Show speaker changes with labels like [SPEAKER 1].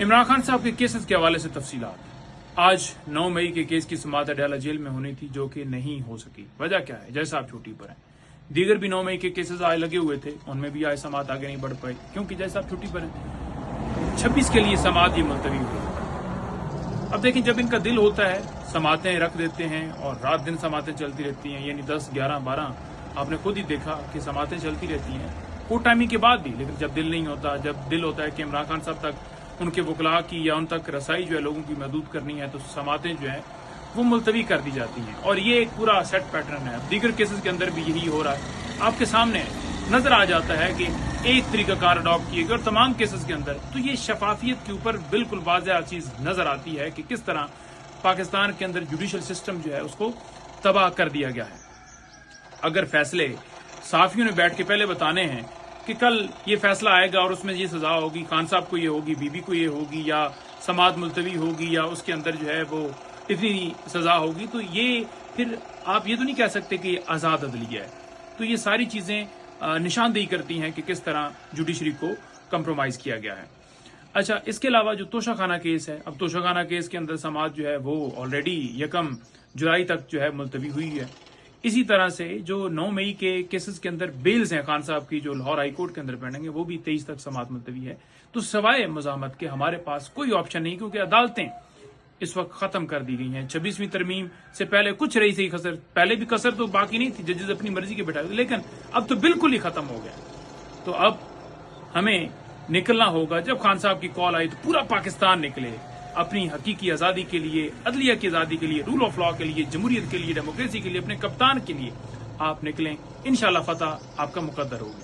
[SPEAKER 1] इमरान खान साहब के केसेस के हवाले से तफसीलात। आज 9 मई के केस की समाअत अडयाला जेल में होनी थी, जो कि नहीं हो सकी। वजह क्या है? जय साहब छुट्टी पर हैं। दीगर भी 9 मई के केसेस आए लगे हुए थे, उनमें भी आज समाअत आगे नहीं बढ़ पाई क्योंकि जय साहब छुट्टी पर हैं। 26 के लिए समाअत ये मुलतवी हुई। अब देखें, जब इनका दिल होता है समाअतें रख देते हैं और रात दिन समाअतें चलती रहती हैं, यानी 10, 11, 12 आपने खुद ही देखा कि समाअतें चलती रहती हैं कोर्ट टाइमिंग के बाद भी। लेकिन जब दिल नहीं होता, जब दिल होता है कि इमरान खान साहब तक उनके वकला की या उन तक रसाई जो है लोगों की महदूद करनी है, तो समाअतें जो है वो मुलतवी कर दी जाती हैं। और ये एक पूरा सेट पैटर्न है। दीगर केसेस के अंदर भी यही हो रहा है। आपके सामने नजर आ जाता है कि एक तरीकाकार अडॉप्ट किए गए और तमाम केसेस के अंदर तो ये शफाफियत के ऊपर बिल्कुल वाज़ेह चीज नजर आती है कि किस तरह पाकिस्तान के अंदर जुडिशल सिस्टम जो है उसको तबाह कर दिया गया है। अगर फैसले साफियों ने बैठ के पहले बताने हैं कि कल ये फैसला आएगा और उसमें ये सजा होगी, खान साहब को ये होगी, बीबी को ये होगी, या समाअत मुलतवी होगी, या उसके अंदर जो है वो इतनी सजा होगी, तो ये फिर आप ये तो नहीं कह सकते कि आज़ाद अदलिया है। तो ये सारी चीजें निशानदेही करती हैं कि किस तरह जुडिशरी को कंप्रोमाइज किया गया है। अच्छा, इसके अलावा जो तोशाखाना केस है, अब तोशाखाना केस के अंदर समाअत जो है वो ऑलरेडी 1 जुलाई तक जो है मुलतवी हुई है। इसी तरह से जो 9 मई के केसेस के अंदर बेल्स हैं खान साहब की, जो लाहौर हाई कोर्ट के अंदर पेंडिंग है, वो भी 23 तक समाअत मुलतवी है। तो सवाए मज़ामत के हमारे पास कोई ऑप्शन नहीं, क्योंकि अदालतें इस वक्त खत्म कर दी गई हैं। 26वीं तरमीम से पहले कुछ रही थी कसर, पहले भी कसर तो बाकी नहीं थी, जजेस अपनी मर्जी के बैठाए, लेकिन अब तो बिल्कुल ही खत्म हो गया। तो अब हमें निकलना होगा। जब खान साहब की कॉल आई तो पूरा पाकिस्तान निकले अपनी हकीकी आज़ादी के लिए, अदलिया की आज़ादी के लिए, रूल ऑफ लॉ के लिए, जमहूरियत के लिए, डेमोक्रेसी के लिए, अपने कप्तान के लिए आप निकलें। इंशाल्लाह फतह आपका मुकद्दर होगी।